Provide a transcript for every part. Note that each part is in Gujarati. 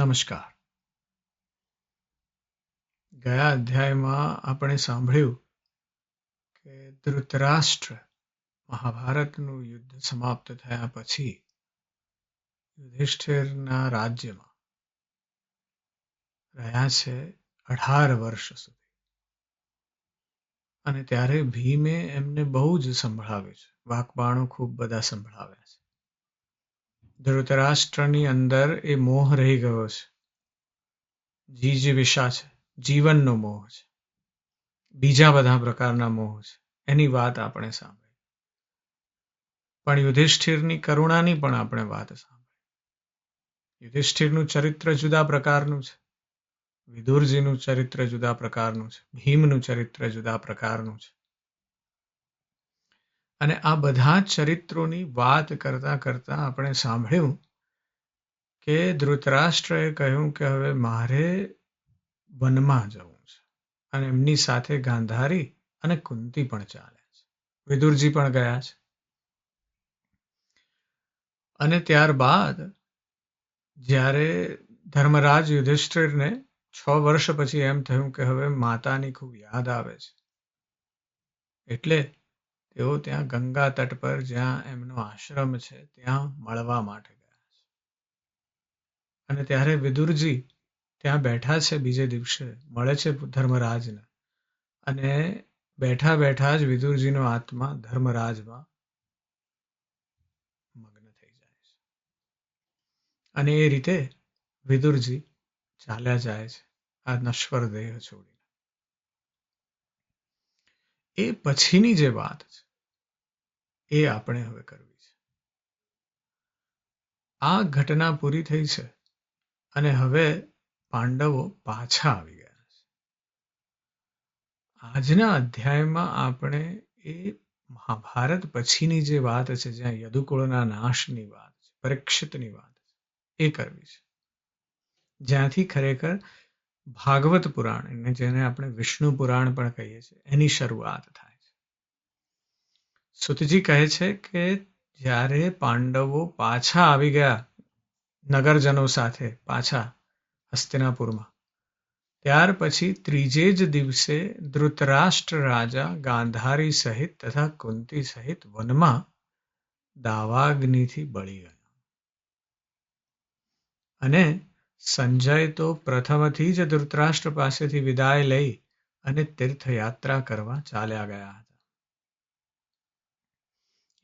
નમસ્કાર. ગયા અધ્યાયમાં આપણે સાંભળ્યું કે ધૃતરાષ્ટ્ર મહાભારતનું યુદ્ધ સમાપ્ત થયા પછી યુધિષ્ઠિરના રાજ્યમાં રહ્યા છે 18 વર્ષ સુધી. અને ત્યારે ભીમે એમને બહુ જ સંભળાવ્યું છે. વાકબાણો ખૂબ બધા સંભળાવ્યા છે. ધૃતરાષ્ટ્રની અંદર એ મોહ રહી ગયો છે. જીજીવિષા છે, જીવનનો મોહ છે, બીજા બધા પ્રકારના મોહ છે. એની વાત આપણે સાંભળી. પણ યુધિષ્ઠિરની કરુણાની પણ આપણે વાત સાંભળી. યુધિષ્ઠિરનું ચરિત્ર જુદા પ્રકારનું છે, વિદુરજીનું ચરિત્ર જુદા પ્રકારનું છે, ભીમનું ચરિત્ર જુદા પ્રકારનું છે. અને આ બધા ચરિત્રોની વાત કરતા કરતા આપણે સાંભળ્યું કે ધૃતરાષ્ટ્રએ કહ્યું કે હવે મારે વનમાં જવું છે. અને એમની સાથે ગાંધારી અને કુંતી પણ ચાલ્યા છે. વિદુરજી પણ ગયા છે. અને ત્યારબાદ જ્યારે ધર્મરાજ યુધિષ્ઠિરને 6 વર્ષ પછી એમ થયું કે હવે માતાની ખૂબ યાદ આવે છે, એટલે તેઓ ત્યાં ગંગા તટ પર જ્યાં એમનો આશ્રમ છે ત્યાં મળવા માટે ગયા છે. અને ત્યારે વિદુરજી ત્યાં બેઠા છે. બીજે દિવસે મળે છે ધર્મરાજને. અને બેઠા બેઠા જ વિદુરજીનો આત્મા ધર્મરાજમાં મગ્ન થઈ જાય છે. અને એ રીતે વિદુરજી ચાલ્યા જાય છે આ નશ્વર દેહ છોડીને. એ પછીની જે વાત છે એ આપણે હવે કરવી છે. આ ઘટના પૂરી થઈ છે અને હવે પાંડવો પાછા આવી ગયા છે. આજના અધ્યાયમાં આપણે એ મહાભારત પછીની જે વાત છે, જ્યાં યદુકુળના નાશની વાત છે, પરીક્ષિતની વાત છે, એ કરવી છે. જ્યાંથી ખરેખર ભાગવત પુરાણ, જેને આપણે વિષ્ણુ પુરાણ પણ કહીએ છીએ, એની શરૂઆત થાય છે. સુતજી કહે છે કે જ્યારે પાંડવો પાછા આવી ગયા નગરજનો સાથે પાછા હસ્તિનાપુરમાં, ત્યાર પછી ત્રીજે જ દિવસે ધૃતરાષ્ટ્ર રાજા ગાંધારી સહિત તથા કુંતી સહિત વનમાં દાવાગ્નિથી બળી ગયા. અને સંજય તો પ્રથમથી જ ધૃતરાષ્ટ્ર પાસેથી વિદાય લઈ અને તીર્થયાત્રા કરવા ચાલ્યા ગયા હતા.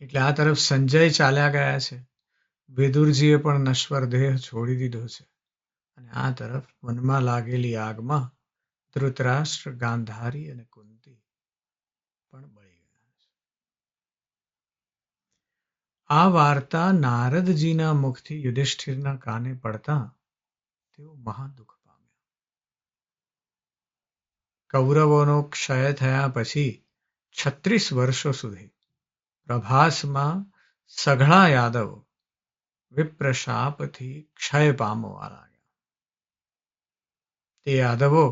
એટલે આ તરફ સંજય ચાલ્યા ગયા છે, વિદુરજીએ પણ નશ્વર દેહ છોડી દીધો છે. અને આ તરફ વનમાં લાગેલી આગમાં ધૃતરાષ્ટ્ર, ગાંધારી અને કુંતી પણ બળી ગયા છે. આ વાર્તા નારદજીના મુખથી યુધિષ્ઠિરના કાને પડતા તેઓ મહા દુઃખ પામ્યા. કૌરવોનો ક્ષય થયા પછી 36 વર્ષો સુધી પ્રભાસમાં સઘળા યાદવો વિપ્રશાપથી ક્ષય પામવા લાગ્યા. તે યાદવો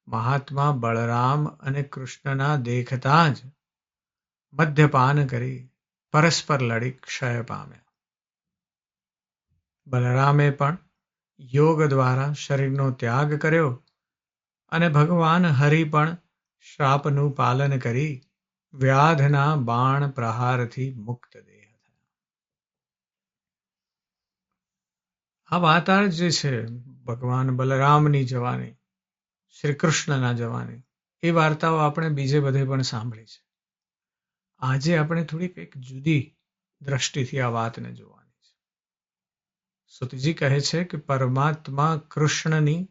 મહાત્મા બળરામ અને કૃષ્ણના દેખતા જ મદ્યપાન કરી પરસ્પર લડી ક્ષય પામ્યા. બલરામે પણ યોગ દ્વારા શરીરનો ત્યાગ કર્યો અને ભગવાન હરિ પણ શ્રાપનું પાલન કરી વ્યાધના બાણ પ્રહારથી મુક્ત દેહ થયા. આ વાત જે છે ભગવાન બલરામની જવાની, શ્રી કૃષ્ણના જવાની, એ વાર્તાઓ આપણે બીજે બધે પણ સાંભળી છે. આજે આપણે થોડીક એક જુદી દ્રષ્ટિથી આ વાતને જોવાની છે. સુતજી કહે છે કે પરમાત્મા કૃષ્ણની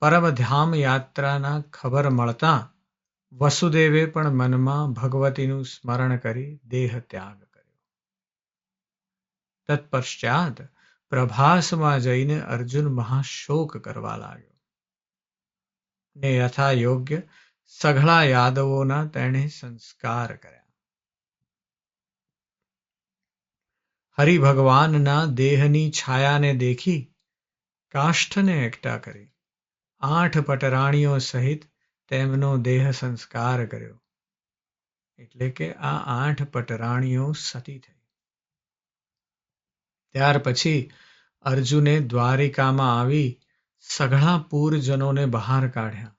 પરમધામ યાત્રાના ખબર મળતા વસુદેવે પણ મનમાં ભગવતીનું સ્મરણ કરી દેહ ત્યાગ કર્યો. તત્પશ્ચાત પ્રભાસમાં જઈને અર્જુન મહાશોક કરવા લાગ્યો ને યથા યોગ્ય સઘળા યાદવોના તેણે સંસ્કાર કર્યા. હરિભગવાનના દેહની છાયાને દેખી કાષ્ઠને એકઠા કરી 8 પટરાણીઓ સહિત તેમનો દેહ સંસ્કાર કર્યો. એટલે કે આ 8 પટરાણીઓ સતી થઈ. ત્યાર પછી અર્જુને દ્વારિકામાં આવી સઘળા પૂરજનોને બહાર કાઢ્યા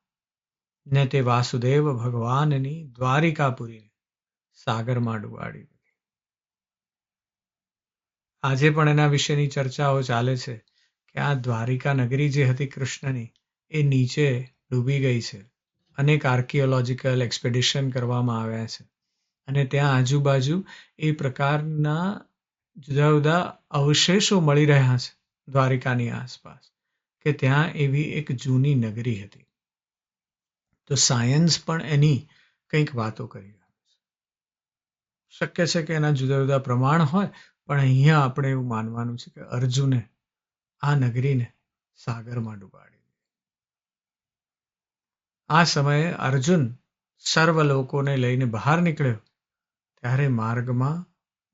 ને તે વાસુદેવ ભગવાનની દ્વારિકાપુરીને સાગરમાં ડુબાડી દીધી. આજે પણ એના વિશેની ચર્ચાઓ ચાલે છે કે આ દ્વારિકા નગરી જે હતી કૃષ્ણની એ નીચે ડૂબી ગઈ છે. અનેક આર્કિયોલોજીકલ એક્સપેડિશન કરવામાં આવ્યા છે અને ત્યાં આજુબાજુ એ પ્રકારના જુદા જુદા અવશેષો મળી રહ્યા છે દ્વારિકાની આસપાસ કે ત્યાં એવી એક જૂની નગરી હતી. તો સાયન્સ પણ એની કંઈક વાતો કરી રહ્યું છે. શક્ય છે કે એના જુદા જુદા પ્રમાણ હોય, પણ અહીંયા આપણે એવું માનવાનું છે કે અર્જુને આ નગરીને સાગરમાં ડૂબાડી. આ સમયે અર્જુન સર્વ લોકોને લઈને બહાર નીકળ્યો ત્યારે માર્ગમાં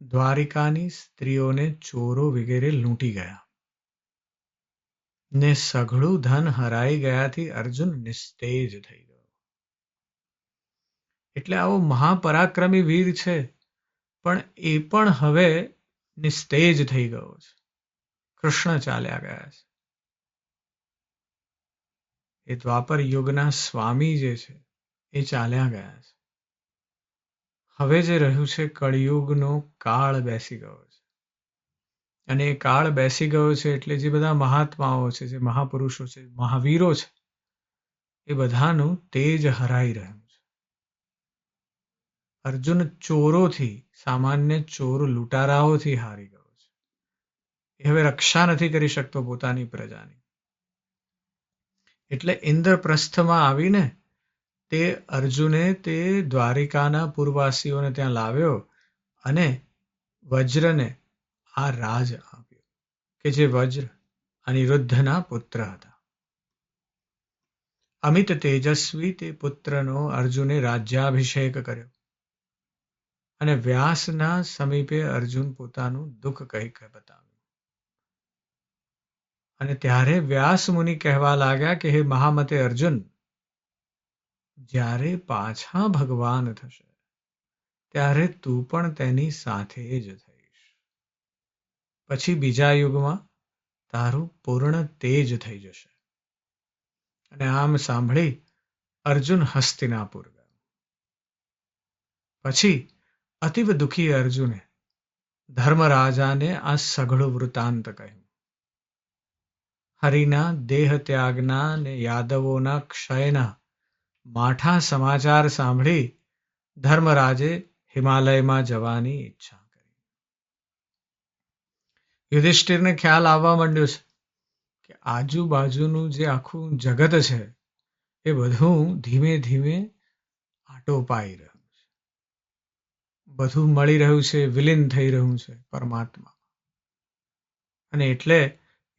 દ્વારિકાની સ્ત્રીઓને ચોરો વગેરે લૂંટી ગયા ને સઘળું ધન હરાઈ ગયાથી અર્જુન નિસ્તેજ થઈ ગયો. એટલે આવો મહાપરાક્રમી વીર છે, પણ એ પણ હવે નિસ્તેજ થઈ ગયો છે. કૃષ્ણ ચાલ્યા ગયા છે. એ દ્વાપર યુગના સ્વામી જે છે એ ચાલ્યા ગયા છે. હવે જે રહ્યું છે કળિયુગનો કાળ બેસી ગયો છે અને એ કાળ બેસી ગયો છે એટલે જે બધા મહાત્માઓ છે, જે મહાપુરુષો છે, મહાવીરો છે, એ બધાનું તેજ હરાઈ રહ્યું છે. અર્જુન ચોરોથી, સામાન્ય ચોર લૂંટારાઓથી હારી ગયો છે. એ હવે રક્ષા નથી કરી શકતો પોતાની પ્રજાની. એટલે ઇન્દ્રપ્રસ્થમાં આવીને તે અર્જુને તે દ્વારિકાના પૂરવાસીઓને ત્યાં લાવ્યો અને વજ્રને આ રાજ આપ્યો કે જે વજ્ર અનિરુદ્ધના પુત્ર હતા. અમિત તેજસ્વી તે પુત્રનો અર્જુને રાજ્યાભિષેક કર્યો અને વ્યાસના સમીપે અર્જુન પોતાનું દુઃખ કંઈક બતાવ્યું. અને ત્યારે વ્યાસ મુનિ કહેવા લાગ્યા કે હે મહામતે અર્જુન, જ્યારે પાછા ભગવાન થશે ત્યારે તું પણ તેની સાથે જ થઈશ. પછી બીજા યુગમાં તારું પૂર્ણ તેજ થઈ જશે. અને આમ સાંભળી અર્જુન હસ્તિનાપુર ગયો. પછી અતિવ દુઃખી અર્જુને ધર્મરાજાને આ સઘળું વૃતાંત કહ્યું. હરિના દેહ ત્યાગના ને યાદવોના ક્ષયના માઠા સમાચાર સાંભળી ધર્મરાજે હિમાલયમાં જવાની ઈચ્છા કરી. યુધિષ્ઠિરને ખ્યાલ આવવા માંડ્યો છે કે આજુબાજુનું જે આખું જગત છે એ બધું ધીમે ધીમે આટોપાઈ રહ્યું છે. બધું મળી રહ્યું છે, વિલીન થઈ રહ્યું છે પરમાત્મા. અને એટલે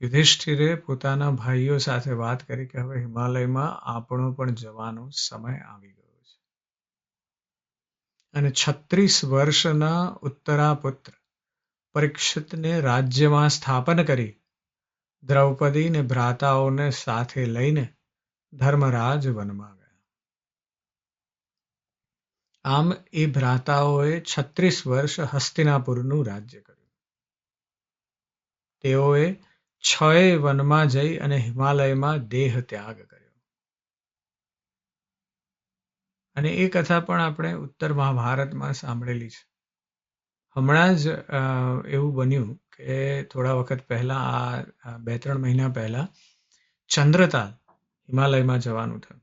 યુધિષ્ઠિરે પોતાના ભાઈઓ સાથે વાત કરી કે હવે હિમાલયમાં આપણો પણ જવાનો સમય આવી ગયો છે. અને 36 વર્ષના ઉત્તરા પુત્ર પરીક્ષિતને રાજ્યમાં સ્થાપન કરી દ્રૌપદી ને ભ્રાતાઓને સાથે લઈને ધર્મરાજ વનમાં ગયા. આમ એ ભ્રાતાઓએ 36 વર્ષ હસ્તિનાપુરનું રાજ્ય કર્યું. તેઓએ 6 વનમાં જઈ અને હિમાલયમાં દેહ ત્યાગ કર્યો. અને એ કથા પણ આપણે ઉત્તર મહાભારતમાં સાંભળેલી છે. હમણાં જ એવું બન્યું કે થોડા વખત પહેલા, આ 2-3 મહિના પહેલા ચંદ્રતાલ હિમાલયમાં જવાનું થયું.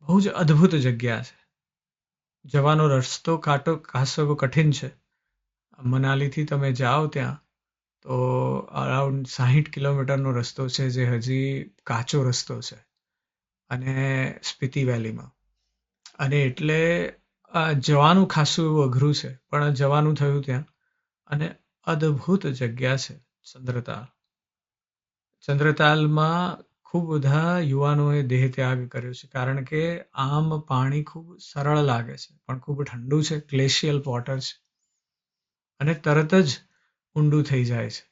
બહુ જ અદ્ભુત જગ્યા છે. જવાનો રસ્તો ખાસો કઠિન છે. મનાલીથી તમે જાઓ ત્યાં તો અરાઉન્ડ 60 કિલોમીટરનો રસ્તો છે, જે હજી કાચો રસ્તો છે અને સ્પીતિ વેલીમાં. અને એટલે જવાનું ખાસું એવું અઘરું છે, પણ જવાનું થયું ત્યાં. અને અદ્ભુત જગ્યા છે ચંદ્રતાલ. ચંદ્રતાલમાં ખૂબ બધા યુવાનોએ દેહ ત્યાગ કર્યો છે, કારણ કે આમ પાણી ખૂબ સરળ લાગે છે પણ ખૂબ ઠંડુ છે, ગ્લેશિયલ વોટર છે અને તરત જ ઊંડું થઈ જાય છે.